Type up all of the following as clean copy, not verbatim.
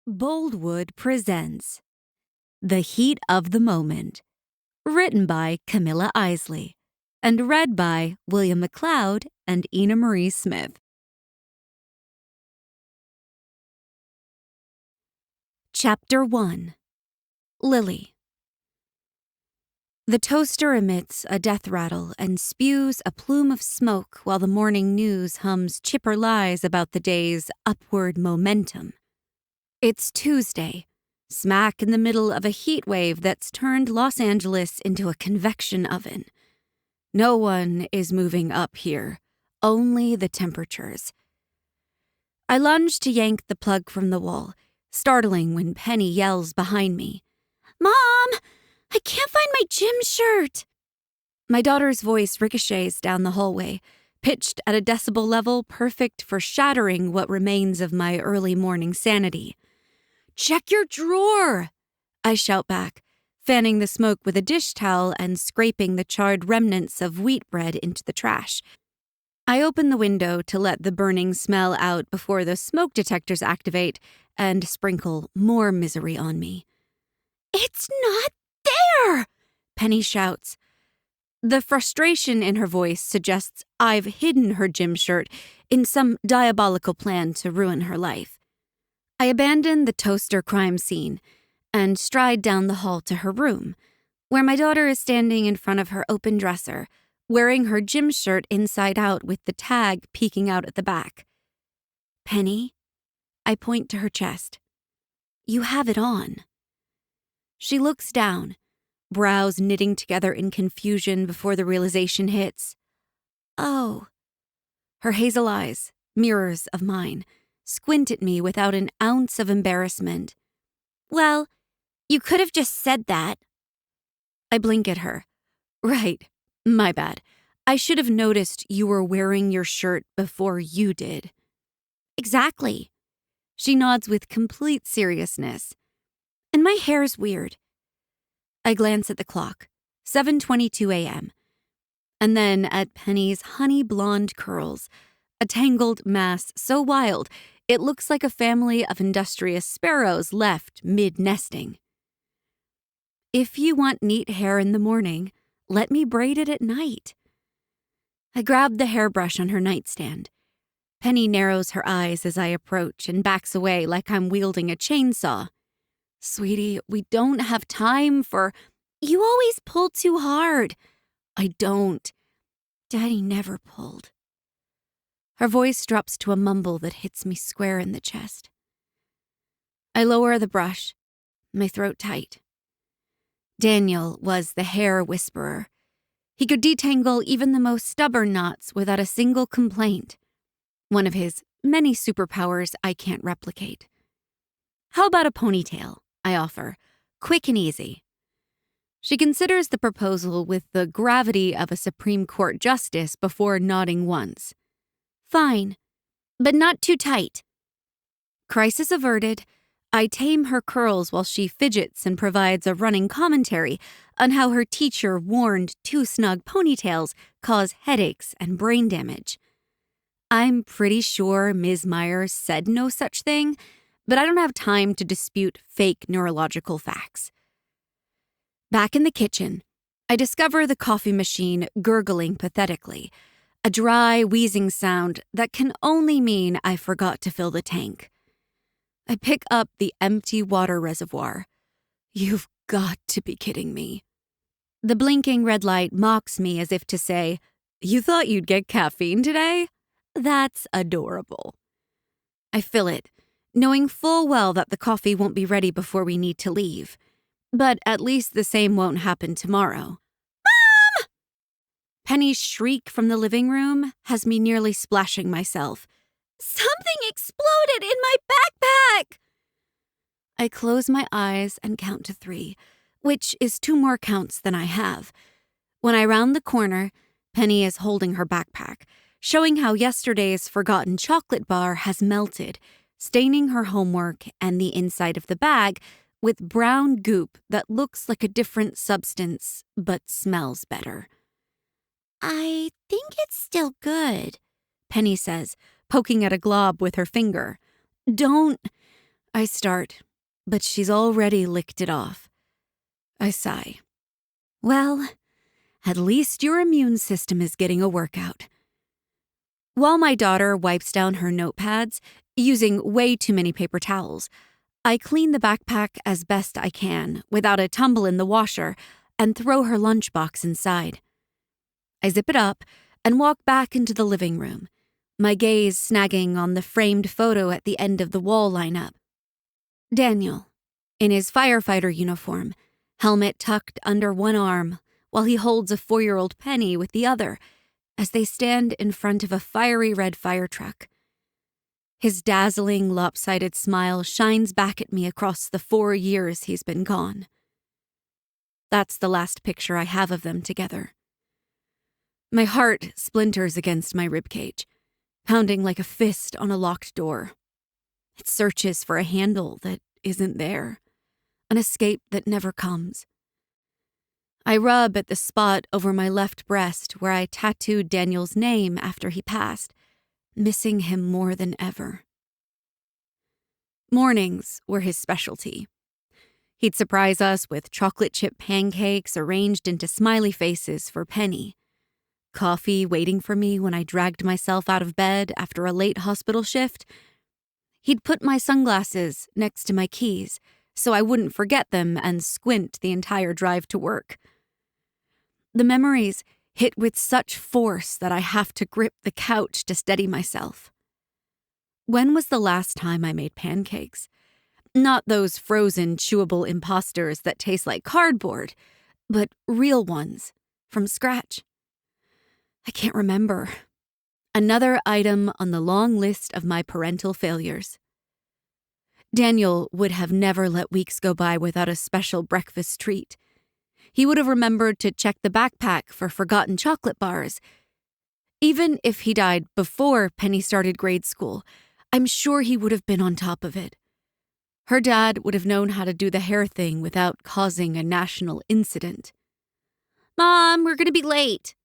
Boldwood presents The Heat of the Moment, written by Camilla Isley, and read by William McLeod and Ina Marie Smith. Chapter 1. Lily. The toaster emits a death rattle and spews a plume of smoke while the morning news hums chipper lies about the day's upward momentum. It's Tuesday, smack in the middle of a heat wave that's turned Los Angeles into a convection oven. No one is moving up here, only the temperatures. I lunge to yank the plug from the wall, startling when Penny yells behind me, "Mom, I can't find my gym shirt." My daughter's voice ricochets down the hallway, pitched at a decibel level perfect for shattering what remains of my early morning sanity. "Check your drawer," I shout back, fanning the smoke with a dish towel and scraping the charred remnants of wheat bread into the trash. I open the window to let the burning smell out before the smoke detectors activate and sprinkle more misery on me. "It's not there!" Penny shouts. The frustration in her voice suggests I've hidden her gym shirt in some diabolical plan to ruin her life. I abandon the toaster crime scene and stride down the hall to her room, where my daughter is standing in front of her open dresser, wearing her gym shirt inside out with the tag peeking out at the back. "Penny," I point to her chest. "You have it on." She looks down, brows knitting together in confusion before the realization hits. "Oh." Her hazel eyes, mirrors of mine, squint at me without an ounce of embarrassment. "Well, you could have just said that." I blink at her. "Right, my bad. I should have noticed you were wearing your shirt before you did." "Exactly." She nods with complete seriousness. "And my hair's weird." I glance at the clock, 7:22 a.m., and then at Penny's honey blonde curls, a tangled mass so wild it looks like a family of industrious sparrows left mid-nesting. "If you want neat hair in the morning, let me braid it at night." I grab the hairbrush on her nightstand. Penny narrows her eyes as I approach and backs away like I'm wielding a chainsaw. "Sweetie, we don't have time for—" "You always pull too hard." "I don't. Daddy never pulled." Her voice drops to a mumble that hits me square in the chest. I lower the brush, my throat tight. Daniel was the hair whisperer. He could detangle even the most stubborn knots without a single complaint. One of his many superpowers I can't replicate. "How about a ponytail?" I offer. "Quick and easy." She considers the proposal with the gravity of a Supreme Court justice before nodding once. "Fine, but not too tight." Crisis averted, I tame her curls while she fidgets and provides a running commentary on how her teacher warned too snug ponytails cause headaches and brain damage. I'm pretty sure Ms. Myers said no such thing, but I don't have time to dispute fake neurological facts. Back in the kitchen, I discover the coffee machine gurgling pathetically, a dry, wheezing sound that can only mean I forgot to fill the tank. I pick up the empty water reservoir. You've got to be kidding me. The blinking red light mocks me as if to say, "You thought you'd get caffeine today? That's adorable." I fill it, knowing full well that the coffee won't be ready before we need to leave. But at least the same won't happen tomorrow. "Mom!" Penny's shriek from the living room has me nearly splashing myself. "Something exploded in my backpack!" I close my eyes and count to 3, which is 2 more counts than I have. When I round the corner, Penny is holding her backpack, showing how yesterday's forgotten chocolate bar has melted, staining her homework and the inside of the bag with brown goop that looks like a different substance but smells better. "I think it's still good," Penny says, poking at a glob with her finger. "Don't—" I start, but she's already licked it off. I sigh. Well, at least your immune system is getting a workout. While my daughter wipes down her notepads, using way too many paper towels, I clean the backpack as best I can without a tumble in the washer and throw her lunchbox inside. I zip it up and walk back into the living room, my gaze snagging on the framed photo at the end of the wall lineup. Daniel, in his firefighter uniform, helmet tucked under one arm, while he holds a 4-year-old Penny with the other, as they stand in front of a fiery red fire truck. His dazzling, lopsided smile shines back at me across the 4 years he's been gone. That's the last picture I have of them together. My heart splinters against my ribcage, pounding like a fist on a locked door. It searches for a handle that isn't there, an escape that never comes. I rub at the spot over my left breast where I tattooed Daniel's name after he passed, missing him more than ever. Mornings were his specialty. He'd surprise us with chocolate chip pancakes arranged into smiley faces for Penny, coffee waiting for me when I dragged myself out of bed after a late hospital shift. He'd put my sunglasses next to my keys so I wouldn't forget them and squint the entire drive to work. The memories hit with such force that I have to grip the couch to steady myself. When was the last time I made pancakes? Not those frozen, chewable imposters that taste like cardboard, but real ones, from scratch. I can't remember. Another item on the long list of my parental failures. Daniel would have never let weeks go by without a special breakfast treat. He would have remembered to check the backpack for forgotten chocolate bars. Even if he died before Penny started grade school, I'm sure he would have been on top of it. Her dad would have known how to do the hair thing without causing a national incident. "Mom, we're going to be late."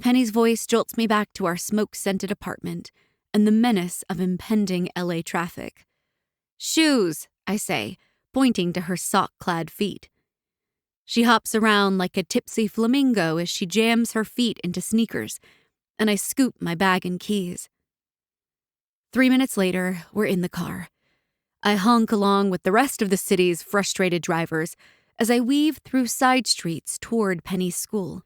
Penny's voice jolts me back to our smoke-scented apartment and the menace of impending LA traffic. "Shoes," I say, pointing to her sock-clad feet. She hops around like a tipsy flamingo as she jams her feet into sneakers, and I scoop my bag and keys. 3 minutes later, we're in the car. I honk along with the rest of the city's frustrated drivers as I weave through side streets toward Penny's school.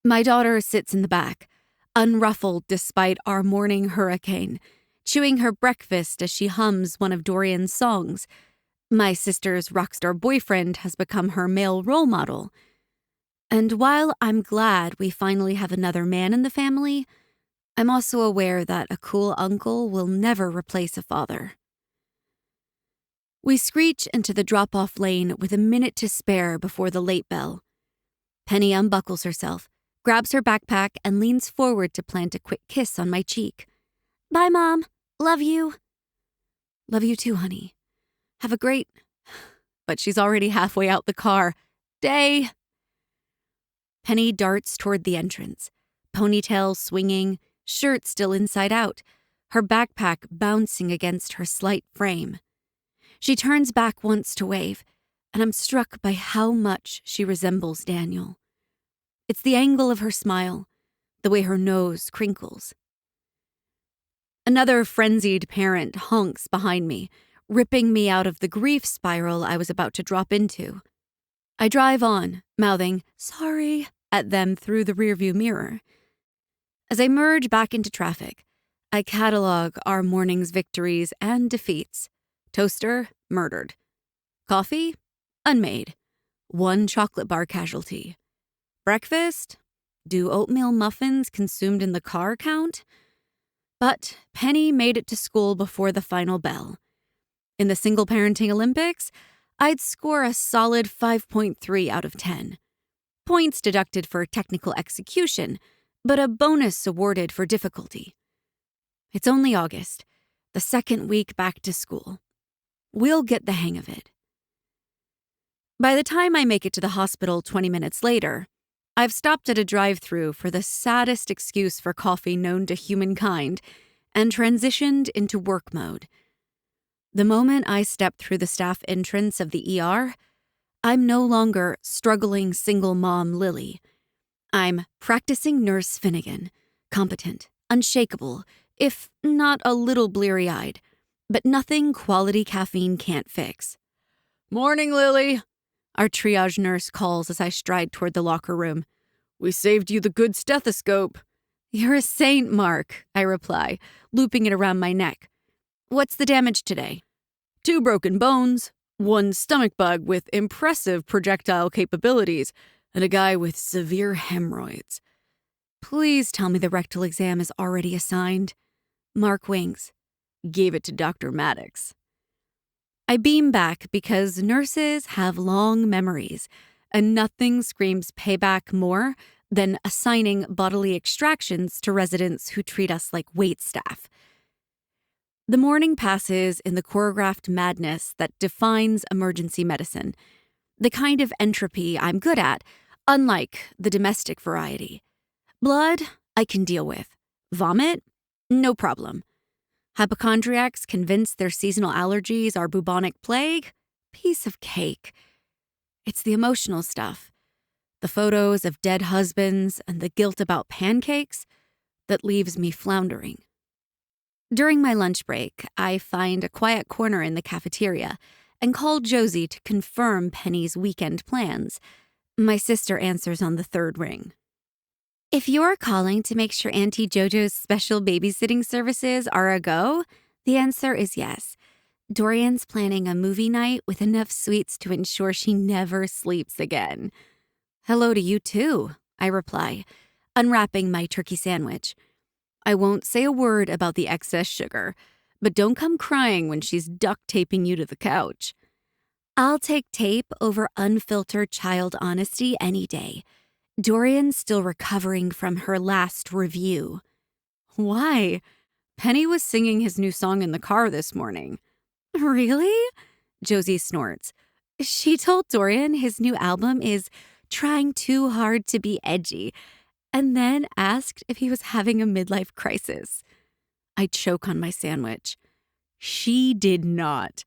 My daughter sits in the back, unruffled despite our morning hurricane, chewing her breakfast as she hums one of Dorian's songs. My sister's rockstar boyfriend has become her male role model. And while I'm glad we finally have another man in the family, I'm also aware that a cool uncle will never replace a father. We screech into the drop-off lane with a minute to spare before the late bell. Penny unbuckles herself, grabs her backpack, and leans forward to plant a quick kiss on my cheek. "Bye, Mom. Love you." "Love you too, honey. Have a great..." But she's already halfway out the car. "Day." Penny darts toward the entrance, ponytail swinging, shirt still inside out, her backpack bouncing against her slight frame. She turns back once to wave, and I'm struck by how much she resembles Daniel. It's the angle of her smile, the way her nose crinkles. Another frenzied parent honks behind me, ripping me out of the grief spiral I was about to drop into. I drive on, mouthing "sorry" at them through the rearview mirror. As I merge back into traffic, I catalog our morning's victories and defeats. Toaster, murdered. Coffee, unmade. 1 chocolate bar casualty. Breakfast, do oatmeal muffins consumed in the car count? But Penny made it to school before the final bell. In the single parenting Olympics, I'd score a solid 5.3 out of 10. Points deducted for technical execution, but a bonus awarded for difficulty. It's only August, the second week back to school. We'll get the hang of it. By the time I make it to the hospital 20 minutes later, I've stopped at a drive-thru for the saddest excuse for coffee known to humankind and transitioned into work mode. The moment I step through the staff entrance of the ER, I'm no longer struggling single mom Lily. I'm practicing Nurse Finnigan, competent, unshakable, if not a little bleary-eyed, but nothing quality caffeine can't fix. "Morning, Lily," our triage nurse calls as I stride toward the locker room. "We saved you the good stethoscope." "You're a saint, Mark," I reply, looping it around my neck. "What's the damage today?" "2 broken bones, 1 stomach bug with impressive projectile capabilities, and a guy with severe hemorrhoids." "Please tell me the rectal exam is already assigned." Mark winks. "Gave it to Dr. Maddox." I beam back because nurses have long memories, and nothing screams payback more than assigning bodily extractions to residents who treat us like waitstaff. The morning passes in the choreographed madness that defines emergency medicine, the kind of entropy I'm good at, unlike the domestic variety. Blood, I can deal with. Vomit? No problem. Hypochondriacs convinced their seasonal allergies are bubonic plague? Piece of cake. It's the emotional stuff, the photos of dead husbands and the guilt about pancakes, that leaves me floundering. During my lunch break, I find a quiet corner in the cafeteria and call Josie to confirm Penny's weekend plans. My sister answers on the 3rd ring. "If you're calling to make sure Auntie JoJo's special babysitting services are a go, the answer is yes. Dorian's planning a movie night with enough sweets to ensure she never sleeps again." "Hello to you too," I reply, unwrapping my turkey sandwich. "I won't say a word about the excess sugar, but don't come crying when she's duct taping you to the couch." "I'll take tape over unfiltered child honesty any day. Dorian's still recovering from her last review." "Why?" "Penny was singing his new song in the car this morning." "Really?" Josie snorts. "She told Dorian his new album is trying too hard to be edgy, and then asked if he was having a midlife crisis." I choke on my sandwich. "She did not."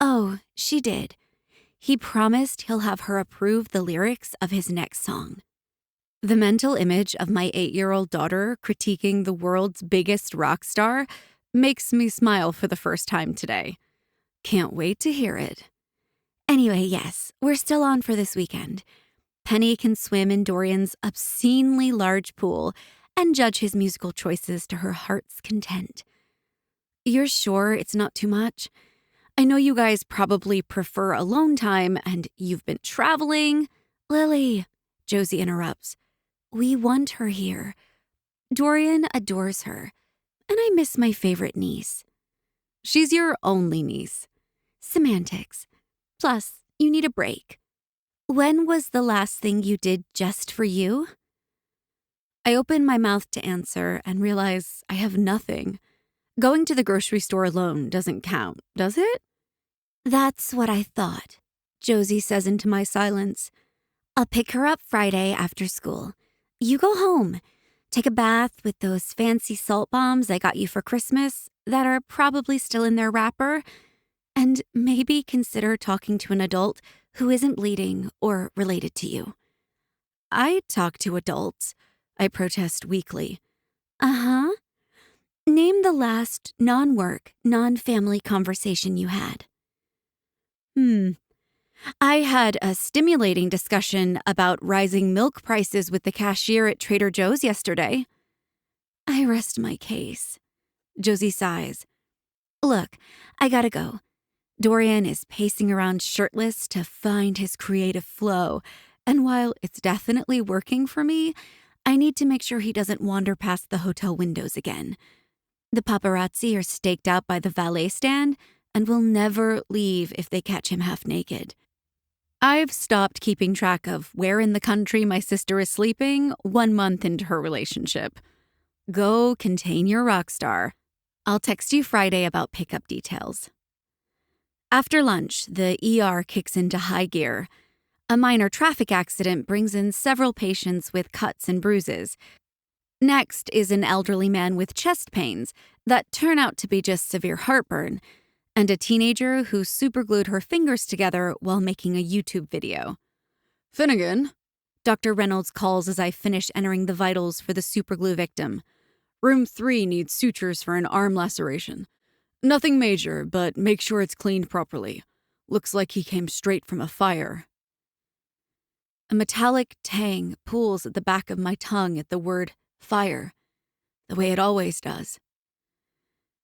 "Oh, she did. He promised he'll have her approve the lyrics of his next song." The mental image of my 8-year-old daughter critiquing the world's biggest rock star makes me smile for the first time today. Can't wait to hear it. Anyway, yes, we're still on for this weekend. Penny can swim in Dorian's obscenely large pool and judge his musical choices to her heart's content. "You're sure it's not too much? I know you guys probably prefer alone time and you've been traveling." "Lily," Josie interrupts, "we want her here. Dorian adores her, and I miss my favorite niece." "She's your only niece." "Semantics. Plus, you need a break. When was the last thing you did just for you?" I open my mouth to answer and realize I have nothing. Going to the grocery store alone doesn't count, does it? "That's what I thought," Josie says into my silence. "I'll pick her up Friday after school. You go home. Take a bath with those fancy salt bombs I got you for Christmas that are probably still in their wrapper, and maybe consider talking to an adult who isn't bleeding or related to you." "I talk to adults," I protest weakly. "Uh-huh. Name the last non-work, non-family conversation you had." I had a stimulating discussion about rising milk prices with the cashier at Trader Joe's yesterday." I rest my case. Josie sighs. "Look, I gotta go. Dorian is pacing around shirtless to find his creative flow, and while it's definitely working for me, I need to make sure he doesn't wander past the hotel windows again. The paparazzi are staked out by the valet stand and will never leave if they catch him half naked. I've stopped keeping track of where in the country my sister is sleeping 1 month into her relationship. Go contain your rock star. I'll text you Friday about pickup details." After lunch, the ER kicks into high gear. A minor traffic accident brings in several patients with cuts and bruises. Next is an elderly man with chest pains that turn out to be just severe heartburn. and a teenager who superglued her fingers together while making a YouTube video. "Finnigan," Dr. Reynolds calls as I finish entering the vitals for the superglue victim. "Room 3 needs sutures for an arm laceration. Nothing major, but make sure it's cleaned properly. Looks like he came straight from a fire." A metallic tang pulls at the back of my tongue at the word fire, the way it always does.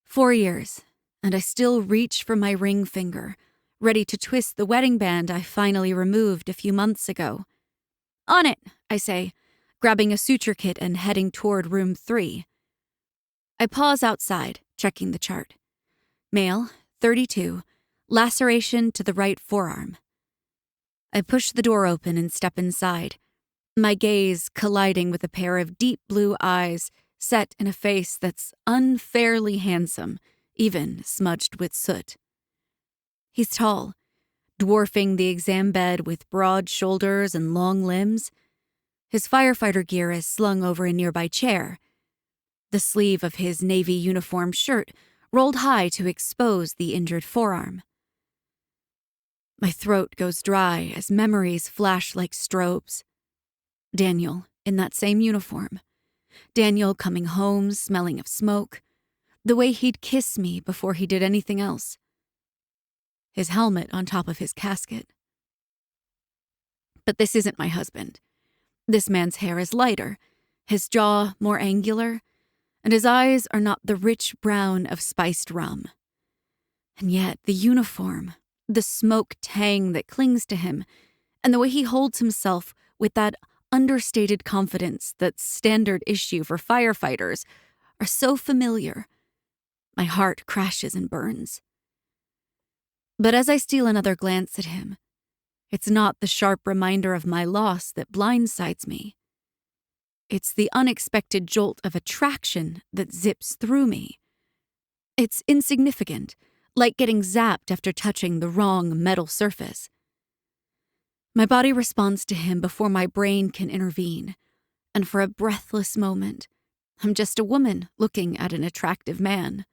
4 years, and I still reach for my ring finger, ready to twist the wedding band I finally removed a few months ago. "On it," I say, grabbing a suture kit and heading toward room 3. I pause outside, checking the chart. Male, 32, laceration to the right forearm. I push the door open and step inside, my gaze colliding with a pair of deep blue eyes set in a face that's unfairly handsome, even smudged with soot. He's tall, dwarfing the exam bed with broad shoulders and long limbs. His firefighter gear is slung over a nearby chair. The sleeve of his navy uniform shirt rolled high to expose the injured forearm. My throat goes dry as memories flash like strobes. Daniel, in that same uniform. Daniel coming home smelling of smoke. The way he'd kiss me before he did anything else. His helmet on top of his casket. But this isn't my husband. This man's hair is lighter, his jaw more angular, and his eyes are not the rich brown of spiced rum. And yet the uniform, the smoke tang that clings to him, and the way he holds himself with that understated confidence that's standard issue for firefighters are so familiar. My heart crashes and burns. But as I steal another glance at him, it's not the sharp reminder of my loss that blindsides me. It's the unexpected jolt of attraction that zips through me. It's insignificant, like getting zapped after touching the wrong metal surface. My body responds to him before my brain can intervene, and for a breathless moment, I'm just a woman looking at an attractive man.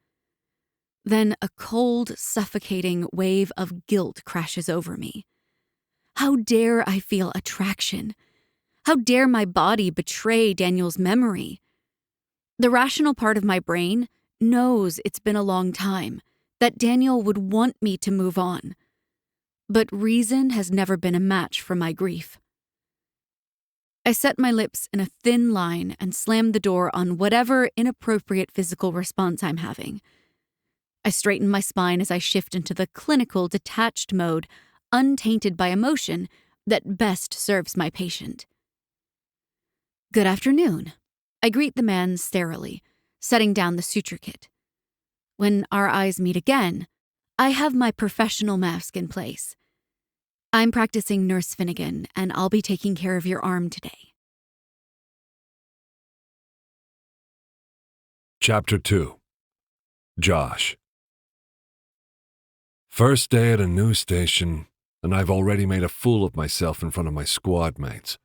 Then a cold, suffocating wave of guilt crashes over me. How dare I feel attraction? How dare my body betray Daniel's memory? The rational part of my brain knows it's been a long time, that Daniel would want me to move on. But reason has never been a match for my grief. I set my lips in a thin line and slam the door on whatever inappropriate physical response I'm having. I straighten my spine as I shift into the clinical, detached mode, untainted by emotion, that best serves my patient. "Good afternoon," I greet the man sterilely, setting down the suture kit. When our eyes meet again, I have my professional mask in place. "I'm practicing Nurse Finnigan, and I'll be taking care of your arm today." Chapter 2. Josh. First day at a new station, and I've already made a fool of myself in front of my squad mates.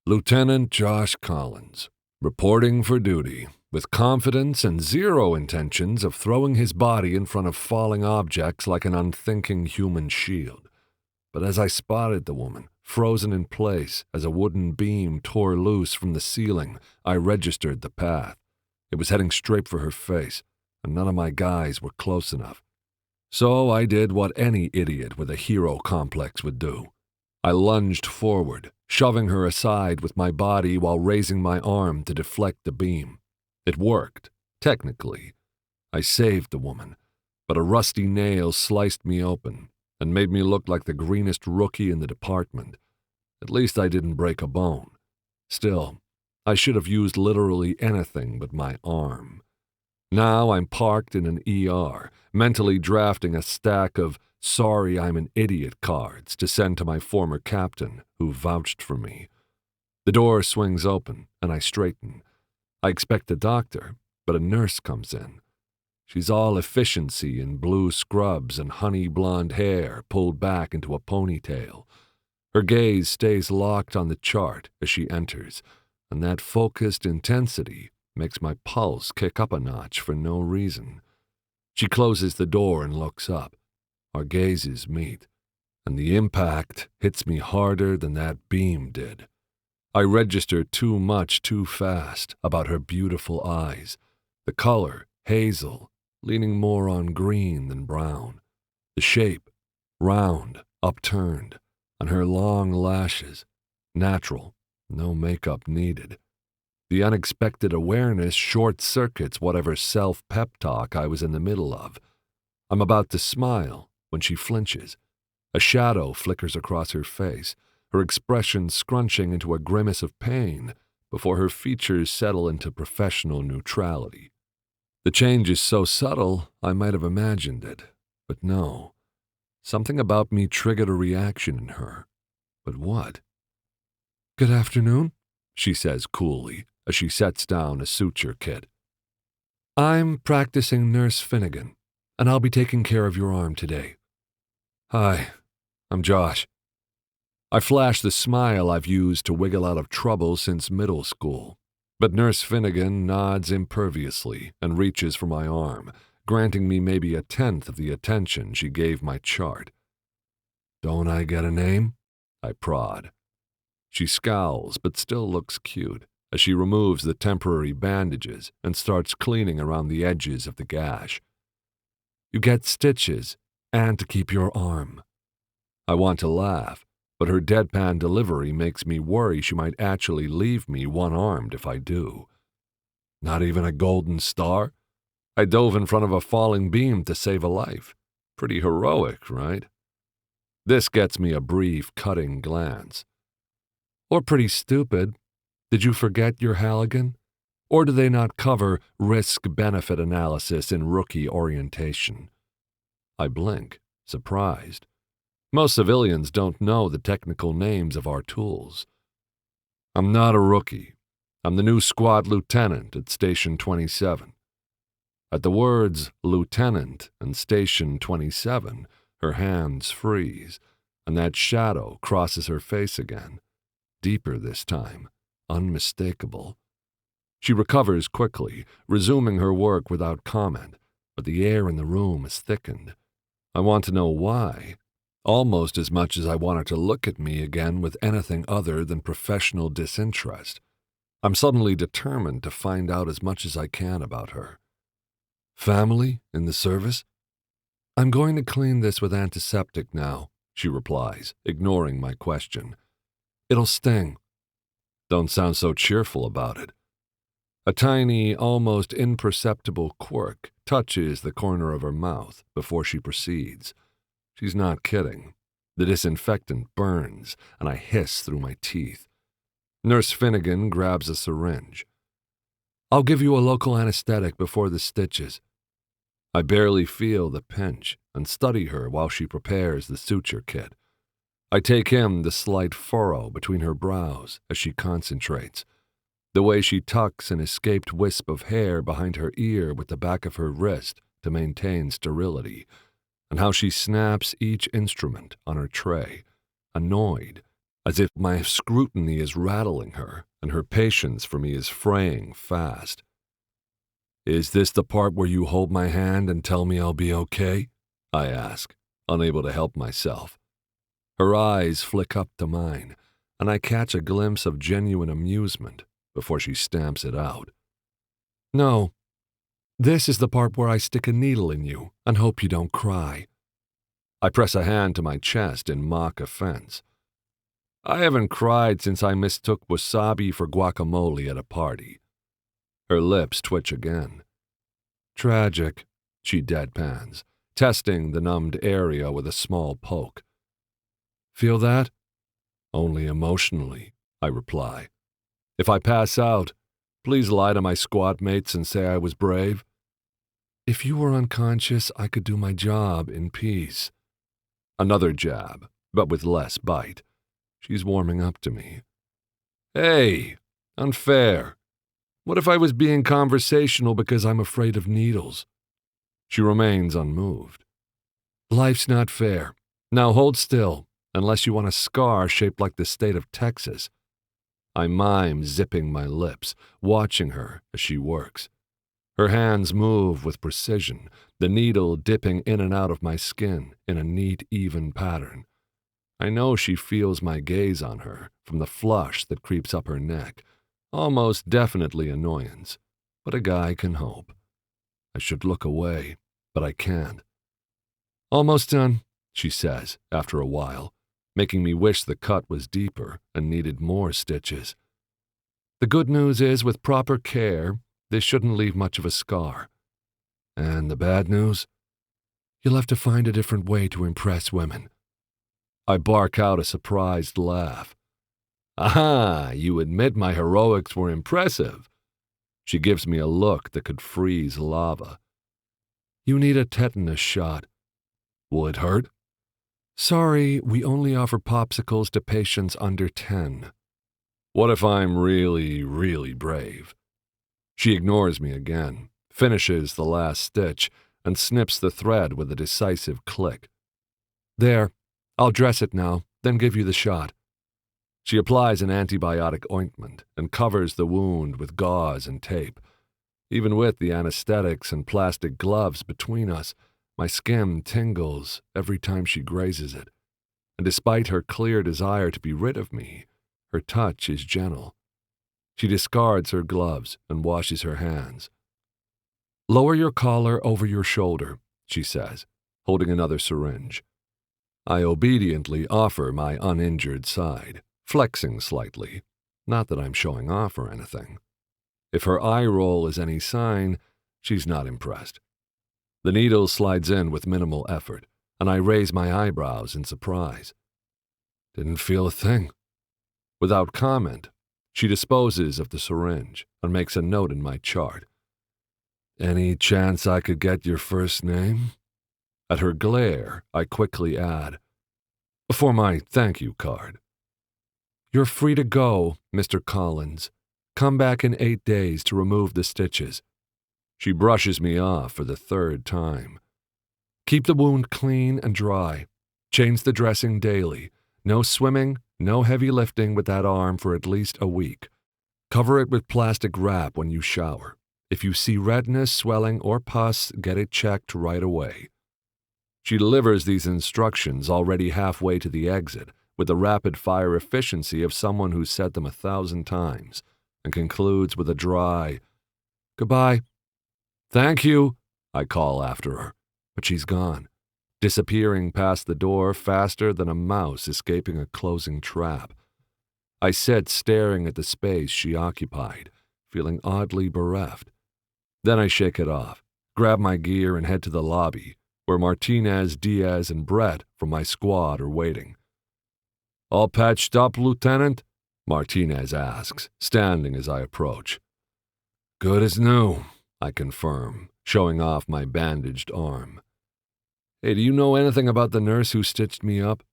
Lieutenant Josh Collins, reporting for duty, with confidence and zero intentions of throwing his body in front of falling objects like an unthinking human shield. But as I spotted the woman, frozen in place as a wooden beam tore loose from the ceiling, I registered the path. It was heading straight for her face, and none of my guys were close enough. So I did what any idiot with a hero complex would do. I lunged forward, shoving her aside with my body while raising my arm to deflect the beam. It worked, technically. I saved the woman, but a rusty nail sliced me open and made me look like the greenest rookie in the department. At least I didn't break a bone. Still, I should have used literally anything but my arm. Now I'm parked in an ER, mentally drafting a stack of "sorry I'm an idiot" cards to send to my former captain, who vouched for me. The door swings open, and I straighten. I expect a doctor, but a nurse comes in. She's all efficiency in blue scrubs and honey blonde hair pulled back into a ponytail. Her gaze stays locked on the chart as she enters, and that focused intensity makes my pulse kick up a notch for no reason. She closes the door and looks up. Our gazes meet, and the impact hits me harder than that beam did. I register too much too fast about her beautiful eyes, the color, hazel, leaning more on green than brown, the shape, round, upturned, and her long lashes, natural, no makeup needed. The unexpected awareness short-circuits whatever self-pep talk I was in the middle of. I'm about to smile when she flinches. A shadow flickers across her face, her expression scrunching into a grimace of pain before her features settle into professional neutrality. The change is so subtle I might have imagined it, but no. Something about me triggered a reaction in her. But what? "Good afternoon," she says coolly as she sets down a suture kit. "I'm practicing Nurse Finnigan, and I'll be taking care of your arm today." "Hi, I'm Josh." I flash the smile I've used to wiggle out of trouble since middle school, but Nurse Finnigan nods imperviously and reaches for my arm, granting me maybe 1/10 of the attention she gave my chart. "Don't I get a name?" I prod. She scowls but still looks cute as she removes the temporary bandages and starts cleaning around the edges of the gash. "You get stitches, and to keep your arm." I want to laugh, but her deadpan delivery makes me worry she might actually leave me one-armed if I do. "Not even a golden star? I dove in front of a falling beam to save a life. Pretty heroic, right?" This gets me a brief, cutting glance. "Or pretty stupid. Did you forget your Halligan? Or do they not cover risk-benefit analysis in rookie orientation?" I blink, surprised. Most civilians don't know the technical names of our tools. "I'm not a rookie. I'm the new squad lieutenant at Station 27. At the words lieutenant and Station 27, her hands freeze, and that shadow crosses her face again. Deeper this time, unmistakable. She recovers quickly, resuming her work without comment, but the air in the room is thickened. I want to know why, almost as much as I want her to look at me again with anything other than professional disinterest. I'm suddenly determined to find out as much as I can about her. "Family in the service?" "I'm going to clean this with antiseptic now," she replies, ignoring my question. "It'll sting." Don't sound so cheerful about it. A tiny, almost imperceptible quirk touches the corner of her mouth before she proceeds. She's not kidding. The disinfectant burns, and I hiss through my teeth. Nurse Finnigan grabs a syringe. "I'll give you a local anesthetic before the stitches." I barely feel the pinch and study her while she prepares the suture kit. I take in the slight furrow between her brows as she concentrates, the way she tucks an escaped wisp of hair behind her ear with the back of her wrist to maintain sterility, and how she snaps each instrument on her tray, annoyed, as if my scrutiny is rattling her and her patience for me is fraying fast. "Is this the part where you hold my hand and tell me I'll be okay?" I ask, unable to help myself. Her eyes flick up to mine, and I catch a glimpse of genuine amusement before she stamps it out. "No, this is the part where I stick a needle in you and hope you don't cry." I press a hand to my chest in mock offense. I haven't cried since I mistook wasabi for guacamole at a party. Her lips twitch again. "Tragic," she deadpans, testing the numbed area with a small poke. "Feel that?" "Only emotionally," I reply. "If I pass out, please lie to my squad mates and say I was brave." "If you were unconscious, I could do my job in peace." Another jab, but with less bite. She's warming up to me. "Hey, unfair. What if I was being conversational because I'm afraid of needles?" She remains unmoved. "Life's not fair. Now hold still, unless you want a scar shaped like the state of Texas." I mime zipping my lips, watching her as she works. Her hands move with precision, the needle dipping in and out of my skin in a neat, even pattern. I know she feels my gaze on her from the flush that creeps up her neck, almost definitely annoyance, but a guy can hope. I should look away, but I can't. Almost done, she says after a while, making me wish the cut was deeper and needed more stitches. The good news is, with proper care, this shouldn't leave much of a scar. And the bad news? You'll have to find a different way to impress women. I bark out a surprised laugh. Aha, you admit my heroics were impressive. She gives me a look that could freeze lava. You need a tetanus shot. Will it hurt? Sorry, we only offer popsicles to patients under 10. What if I'm really, really brave? She ignores me again, finishes the last stitch, and snips the thread with a decisive click. There, I'll dress it now, then give you the shot. She applies an antibiotic ointment and covers the wound with gauze and tape. Even with the anesthetics and plastic gloves between us, my skin tingles every time she grazes it, and despite her clear desire to be rid of me, her touch is gentle. She discards her gloves and washes her hands. Lower your collar over your shoulder, she says, holding another syringe. I obediently offer my uninjured side, flexing slightly, not that I'm showing off or anything. If her eye roll is any sign, she's not impressed. The needle slides in with minimal effort, and I raise my eyebrows in surprise. Didn't feel a thing. Without comment, she disposes of the syringe and makes a note in my chart. Any chance I could get your first name? At her glare, I quickly add, for my thank you card. You're free to go, Mr. Collins. Come back in 8 days to remove the stitches. She brushes me off for the 3rd time. Keep the wound clean and dry. Change the dressing daily. No swimming, no heavy lifting with that arm for at least a week. Cover it with plastic wrap when you shower. If you see redness, swelling, or pus, get it checked right away. She delivers these instructions already halfway to the exit with the rapid-fire efficiency of someone who's said them 1,000 times, and concludes with a dry, "Goodbye." "Thank you," I call after her, but she's gone, disappearing past the door faster than a mouse escaping a closing trap. I sit staring at the space she occupied, feeling oddly bereft. Then I shake it off, grab my gear, and head to the lobby, where Martinez, Diaz, and Brett from my squad are waiting. "All patched up, Lieutenant?" Martinez asks, standing as I approach. "Good as new," I confirm, showing off my bandaged arm. "Hey, do you know anything about the nurse who stitched me up?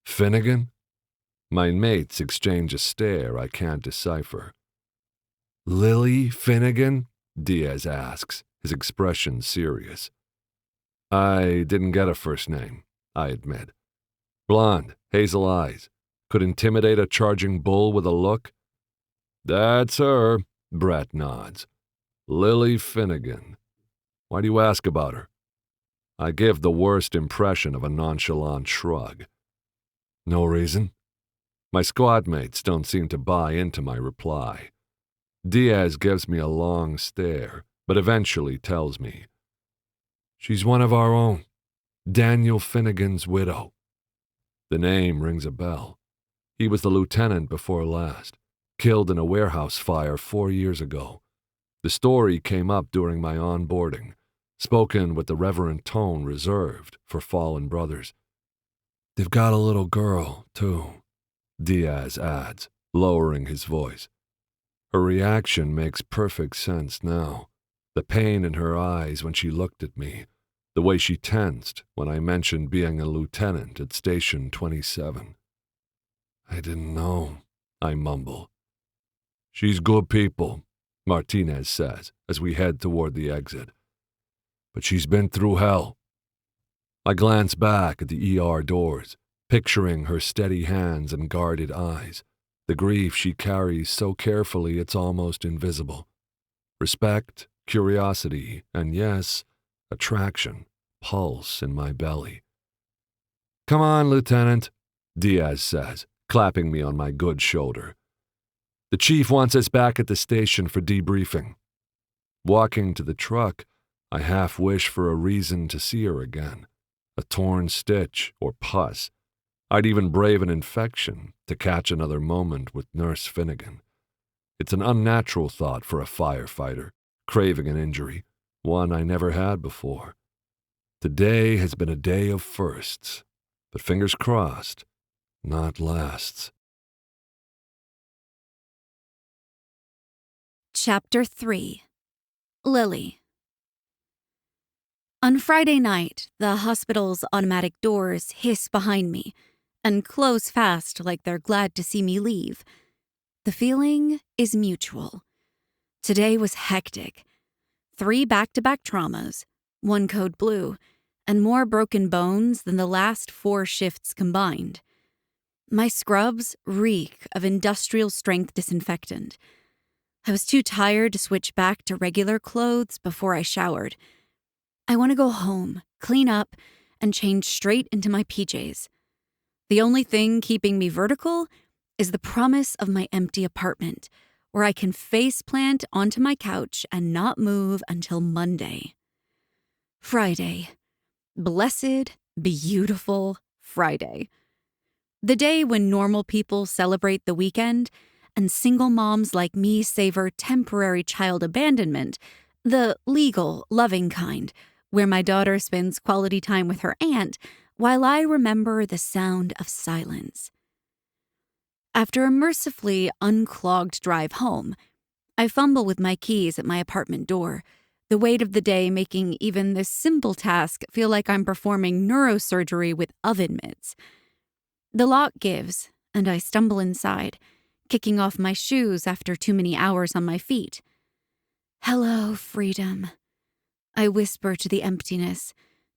Finnigan?" My mates exchange a stare I can't decipher. "Lily Finnigan?" Diaz asks, his expression serious. I didn't get a first name, I admit. Blonde, hazel eyes. Could intimidate a charging bull with a look. "That's her," Brett nods. "Lily Finnigan. Why do you ask about her?" I give the worst impression of a nonchalant shrug. "No reason." My squad mates don't seem to buy into my reply. Diaz gives me a long stare, but eventually tells me, "She's one of our own, Daniel Finnigan's widow." The name rings a bell. He was the lieutenant before last, killed in a warehouse fire 4 years ago. The story came up during my onboarding, spoken with the reverent tone reserved for fallen brothers. "They've got a little girl, too," Diaz adds, lowering his voice. Her reaction makes perfect sense now. The pain in her eyes when she looked at me, the way she tensed when I mentioned being a lieutenant at Station 27. "I didn't know," I mumble. "She's good people," Martinez says as we head toward the exit. "But she's been through hell." I glance back at the ER doors, picturing her steady hands and guarded eyes, the grief she carries so carefully it's almost invisible. Respect, curiosity, and yes, attraction pulse in my belly. "Come on, Lieutenant," Diaz says, clapping me on my good shoulder. "The chief wants us back at the station for debriefing." Walking to the truck, I half wish for a reason to see her again. A torn stitch or pus. I'd even brave an infection to catch another moment with Nurse Finnigan. It's an unnatural thought for a firefighter, craving an injury, one I never had before. Today has been a day of firsts, but fingers crossed, not lasts. Chapter 3. Lily. On Friday night, the hospital's automatic doors hiss behind me and close fast like they're glad to see me leave. The feeling is mutual. Today was hectic. 3 back-to-back traumas, 1 code blue, and more broken bones than the last 4 shifts combined. My scrubs reek of industrial-strength disinfectant. I was too tired to switch back to regular clothes before I showered. I want to go home, clean up, and change straight into my PJs. The only thing keeping me vertical is the promise of my empty apartment, where I can face-plant onto my couch and not move until Monday. Friday. Blessed, beautiful Friday. The day when normal people celebrate the weekend and single moms like me savor temporary child abandonment, the legal, loving kind, where my daughter spends quality time with her aunt while I remember the sound of silence. After a mercifully unclogged drive home, I fumble with my keys at my apartment door, the weight of the day making even this simple task feel like I'm performing neurosurgery with oven mitts. The lock gives, and I stumble inside, kicking off my shoes after too many hours on my feet. "Hello, freedom," I whisper to the emptiness,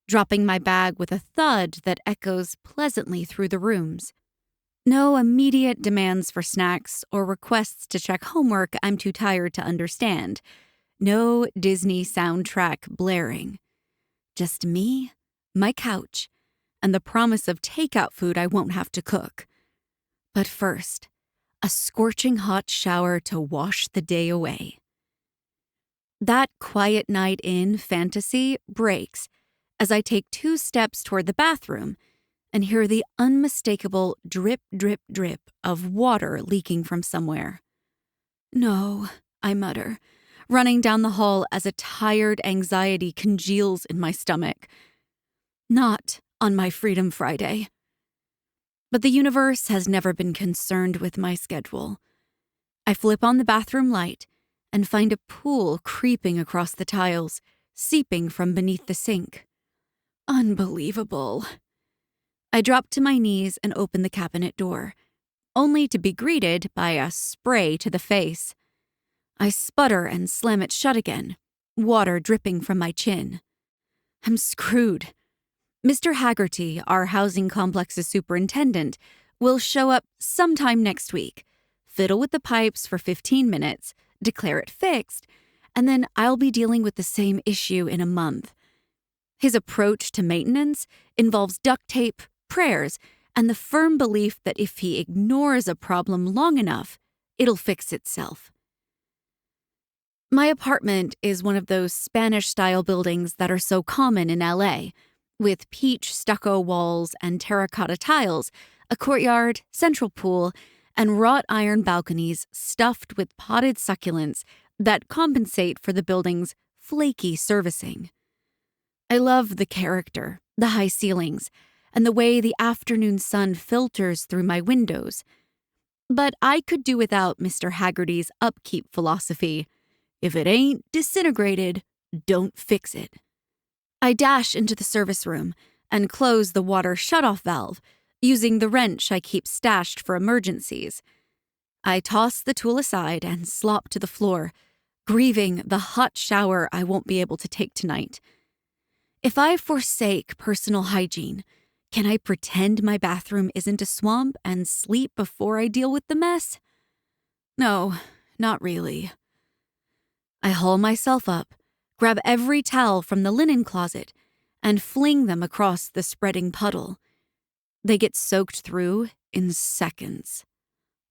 dropping my bag with a thud that echoes pleasantly through the rooms. No immediate demands for snacks or requests to check homework I'm too tired to understand. No Disney soundtrack blaring. Just me, my couch, and the promise of takeout food I won't have to cook. But first, a scorching hot shower to wash the day away. That quiet night in fantasy breaks as I take 2 steps toward the bathroom and hear the unmistakable drip, drip, drip of water leaking from somewhere. "No," I mutter, running down the hall as a tired anxiety congeals in my stomach. Not on my Freedom Friday. But the universe has never been concerned with my schedule. I flip on the bathroom light and find a pool creeping across the tiles, seeping from beneath the sink. Unbelievable. I drop to my knees and open the cabinet door, only to be greeted by a spray to the face. I sputter and slam it shut again, water dripping from my chin. I'm screwed. Mr. Haggerty, our housing complex's superintendent, will show up sometime next week, fiddle with the pipes for 15 minutes, declare it fixed, and then I'll be dealing with the same issue in a month. His approach to maintenance involves duct tape, prayers, and the firm belief that if he ignores a problem long enough, it'll fix itself. My apartment is one of those Spanish-style buildings that are so common in LA, with peach stucco walls and terracotta tiles, a courtyard, central pool, and wrought iron balconies stuffed with potted succulents that compensate for the building's flaky servicing. I love the character, the high ceilings, and the way the afternoon sun filters through my windows. But I could do without Mr. Haggerty's upkeep philosophy. If it ain't disintegrated, don't fix it. I dash into the service room and close the water shutoff valve, using the wrench I keep stashed for emergencies. I toss the tool aside and slop to the floor, grieving the hot shower I won't be able to take tonight. If I forsake personal hygiene, can I pretend my bathroom isn't a swamp and sleep before I deal with the mess? No, not really. I haul myself up, grab every towel from the linen closet, and fling them across the spreading puddle. They get soaked through in seconds.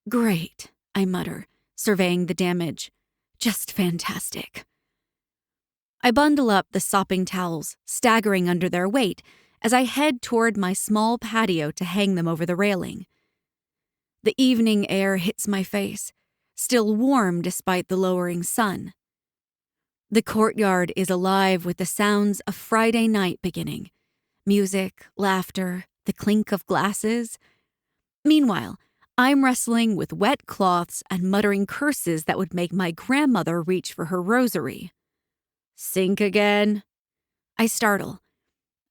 Great, I mutter, surveying the damage. Just fantastic. I bundle up the sopping towels, staggering under their weight, as I head toward my small patio to hang them over the railing. The evening air hits my face, still warm despite the lowering sun. The courtyard is alive with the sounds of Friday night beginning. Music, laughter, the clink of glasses. Meanwhile, I'm wrestling with wet cloths and muttering curses that would make my grandmother reach for her rosary. Sink again? I startle.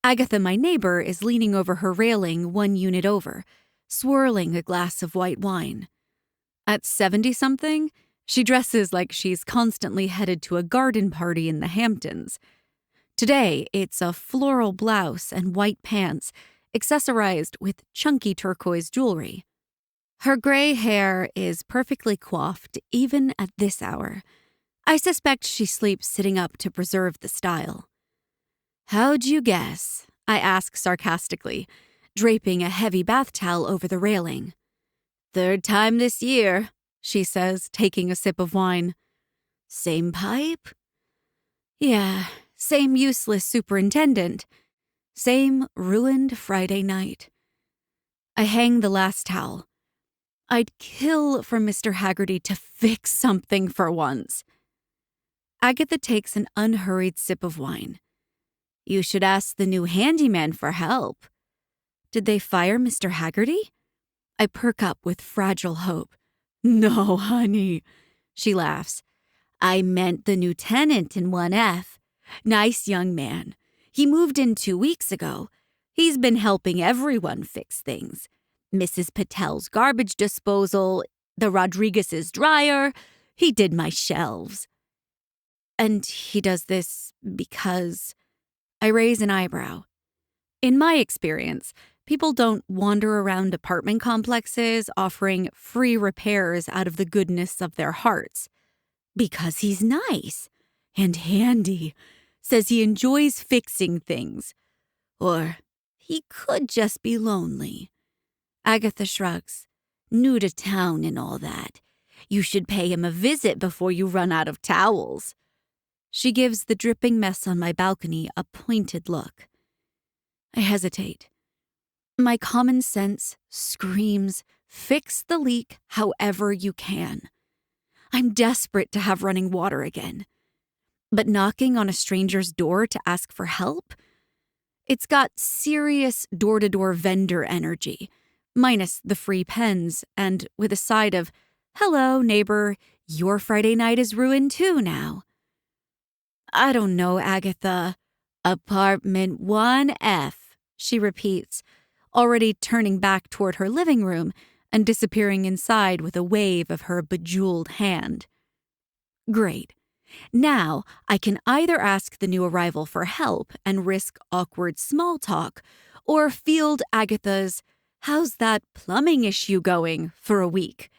Agatha, my neighbor, is leaning over her railing 1 unit over, swirling a glass of white wine. At 70-something, she dresses like she's constantly headed to a garden party in the Hamptons. Today, it's a floral blouse and white pants, accessorized with chunky turquoise jewelry. Her gray hair is perfectly coiffed even at this hour. I suspect she sleeps sitting up to preserve the style. How'd you guess? I ask sarcastically, draping a heavy bath towel over the railing. 3rd time this year, she says, taking a sip of wine. Same pipe? Yeah, same useless superintendent. Same ruined Friday night. I hang the last towel. I'd kill for Mr. Haggerty to fix something for once. Agatha takes an unhurried sip of wine. You should ask the new handyman for help. Did they fire Mr. Haggerty? I perk up with fragile hope. No, honey, she laughs. I meant the new tenant in 1F. Nice young man. He moved in 2 weeks ago. He's been helping everyone fix things. Mrs. Patel's garbage disposal, the Rodriguez's dryer. He did my shelves. And he does this because... I raise an eyebrow. In my experience, people don't wander around apartment complexes offering free repairs out of the goodness of their hearts. Because he's nice and handy, says he enjoys fixing things. Or he could just be lonely. Agatha shrugs. New to town and all that. You should pay him a visit before you run out of towels. She gives the dripping mess on my balcony a pointed look. I hesitate. My common sense screams, fix the leak however you can. I'm desperate to have running water again. But knocking on a stranger's door to ask for help? It's got serious door-to-door vendor energy, minus the free pens and with a side of, hello, neighbor, your Friday night is ruined too now. I don't know, Agatha. Apartment 1F, she repeats, already turning back toward her living room and disappearing inside with a wave of her bejeweled hand. Great. Now I can either ask the new arrival for help and risk awkward small talk, or field Agatha's, how's that plumbing issue going, for a week.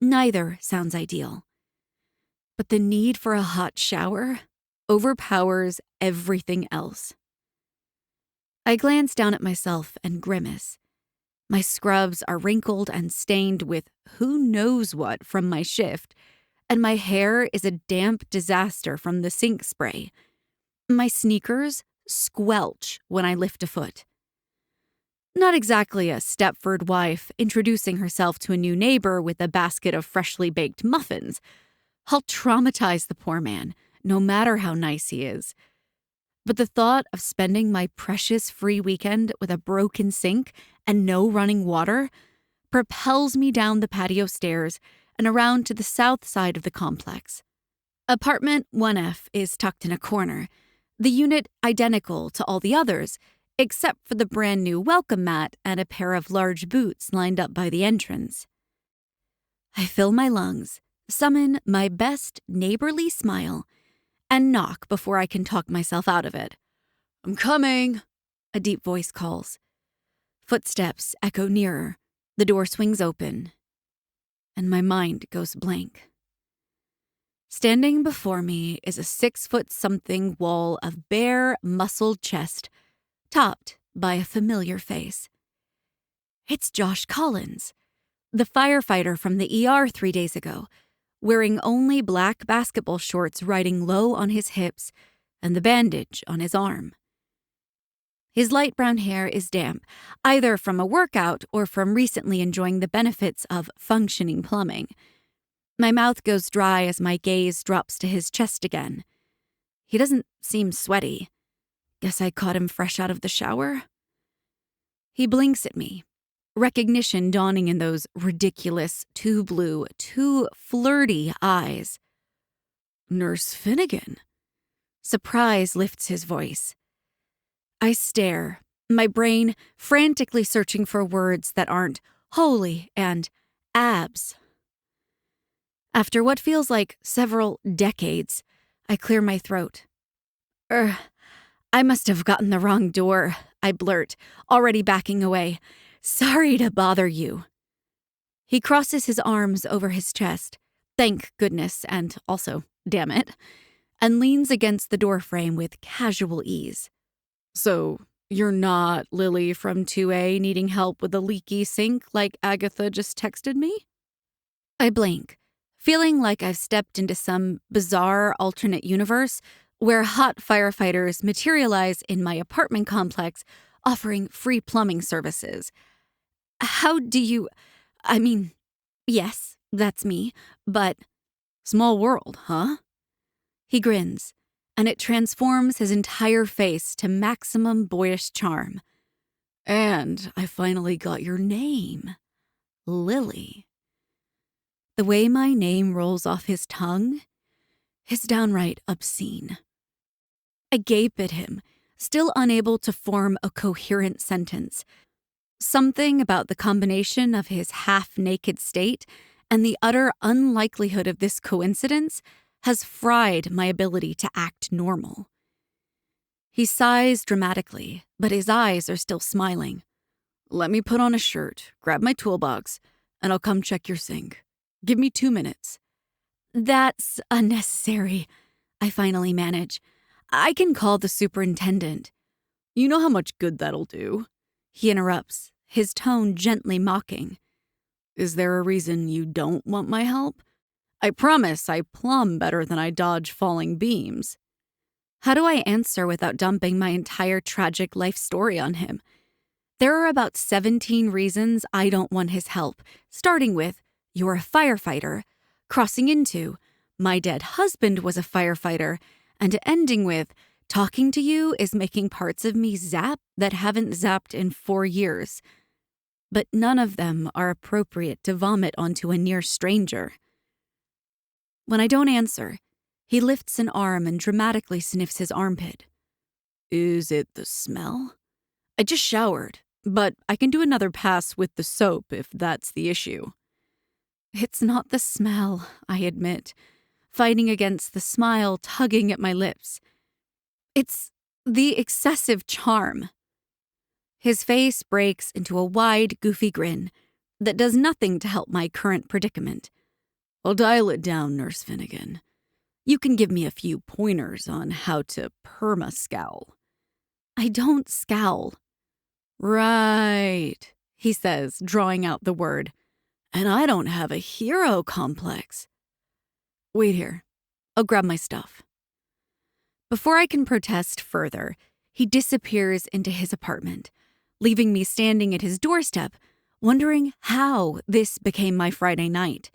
Neither sounds ideal. But the need for a hot shower overpowers everything else. I glance down at myself and grimace. My scrubs are wrinkled and stained with who knows what from my shift, and my hair is a damp disaster from the sink spray. My sneakers squelch when I lift a foot. Not exactly a Stepford wife introducing herself to a new neighbor with a basket of freshly baked muffins. I'll traumatize the poor man, no matter how nice he is. But the thought of spending my precious free weekend with a broken sink and no running water propels me down the patio stairs and around to the south side of the complex. Apartment 1F is tucked in a corner, the unit identical to all the others, except for the brand new welcome mat and a pair of large boots lined up by the entrance. I fill my lungs, summon my best neighborly smile, and knock before I can talk myself out of it. I'm coming, a deep voice calls. Footsteps echo nearer. The door swings open, and my mind goes blank. Standing before me is a 6-foot-something wall of bare, muscled chest, topped by a familiar face. It's Josh Collins, the firefighter from the ER 3 days ago, wearing only black basketball shorts riding low on his hips and the bandage on his arm. His light brown hair is damp, either from a workout or from recently enjoying the benefits of functioning plumbing. My mouth goes dry as my gaze drops to his chest again. He doesn't seem sweaty. Guess I caught him fresh out of the shower. He blinks at me, recognition dawning in those ridiculous, too blue, too flirty eyes. Nurse Finnigan. Surprise lifts his voice. I stare, my brain frantically searching for words that aren't holy and abs. After what feels like several decades, I clear my throat. I must have gotten the wrong door, I blurt, already backing away. Sorry to bother you. He crosses his arms over his chest, thank goodness, and also, damn it, and leans against the doorframe with casual ease. So, you're not Lily from 2A needing help with a leaky sink like Agatha just texted me? I blink, feeling like I've stepped into some bizarre alternate universe where hot firefighters materialize in my apartment complex offering free plumbing services. How do you... yes, that's me, but... Small world, huh? He grins, and it transforms his entire face to maximum boyish charm. And I finally got your name. Lily. The way my name rolls off his tongue is downright obscene. I gape at him, still unable to form a coherent sentence. Something about the combination of his half-naked state and the utter unlikelihood of this coincidence has fried my ability to act normal. He sighs dramatically, but his eyes are still smiling. Let me put on a shirt, grab my toolbox, and I'll come check your sink. Give me 2 minutes. That's unnecessary, I finally manage. I can call the superintendent. You know how much good that'll do, he interrupts, his tone gently mocking. Is there a reason you don't want my help? I promise I plumb better than I dodge falling beams. How do I answer without dumping my entire tragic life story on him? There are about 17 reasons I don't want his help, starting with, you're a firefighter, crossing into, my dead husband was a firefighter, and ending with, talking to you is making parts of me zap that haven't zapped in 4 years. But none of them are appropriate to vomit onto a near stranger. When I don't answer, he lifts an arm and dramatically sniffs his armpit. Is it the smell? I just showered, but I can do another pass with the soap if that's the issue. It's not the smell, I admit, fighting against the smile tugging at my lips. It's the excessive charm. His face breaks into a wide, goofy grin that does nothing to help my current predicament. I'll dial it down, Nurse Finnigan. You can give me a few pointers on how to perma-scowl. I don't scowl. Right, he says, drawing out the word. And I don't have a hero complex. Wait here. I'll grab my stuff. Before I can protest further, he disappears into his apartment, leaving me standing at his doorstep, wondering how this became my Friday night.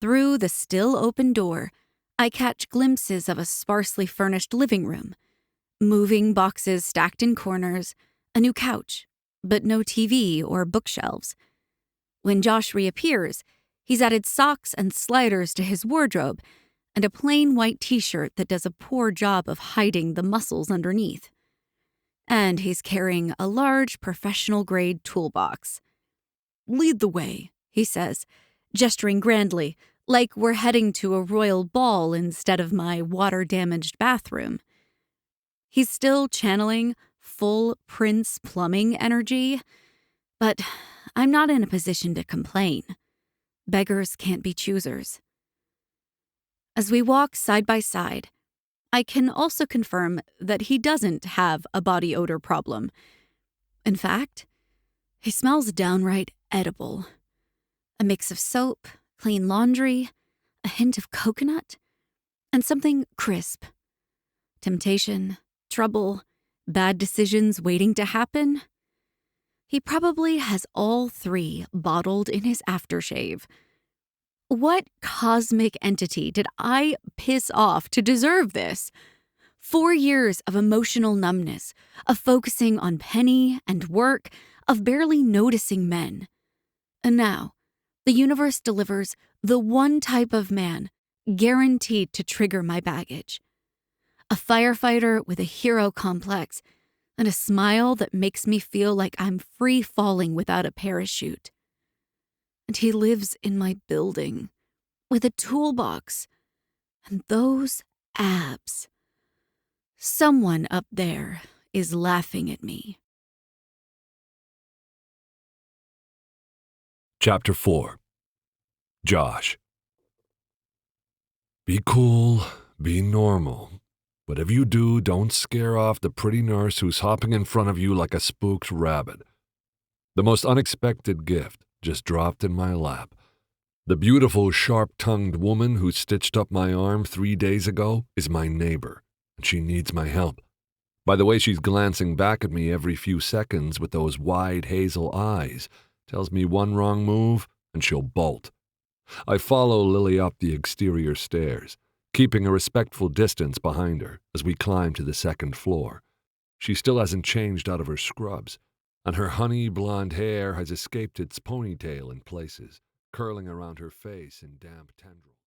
Through the still open door, I catch glimpses of a sparsely furnished living room, moving boxes stacked in corners, a new couch, but no TV or bookshelves. When Josh reappears, he's added socks and sliders to his wardrobe and a plain white t-shirt that does a poor job of hiding the muscles underneath. And he's carrying a large professional-grade toolbox. Lead the way, he says, gesturing grandly, like we're heading to a royal ball instead of my water-damaged bathroom. He's still channeling full Prince plumbing energy, but I'm not in a position to complain. Beggars can't be choosers. As we walk side by side, I can also confirm that he doesn't have a body odor problem. In fact, he smells downright edible. A mix of soap, clean laundry, a hint of coconut, and something crisp. Temptation, trouble, bad decisions waiting to happen. He probably has all three bottled in his aftershave. What cosmic entity did I piss off to deserve this? 4 years of emotional numbness, of focusing on Penny and work, of barely noticing men. And now, the universe delivers the one type of man guaranteed to trigger my baggage. A firefighter with a hero complex and a smile that makes me feel like I'm free falling without a parachute. And he lives in my building with a toolbox and those abs. Someone up there is laughing at me. Chapter 4. Josh. Be cool, be normal. Whatever you do, don't scare off the pretty nurse who's hopping in front of you like a spooked rabbit. The most unexpected gift just dropped in my lap. The beautiful, sharp-tongued woman who stitched up my arm 3 days ago is my neighbor, and she needs my help. By the way she's glancing back at me every few seconds with those wide hazel eyes, tells me one wrong move and she'll bolt. I follow Lily up the exterior stairs, keeping a respectful distance behind her as we climb to the second floor. She still hasn't changed out of her scrubs, and her honey blonde hair has escaped its ponytail in places, curling around her face in damp tendrils.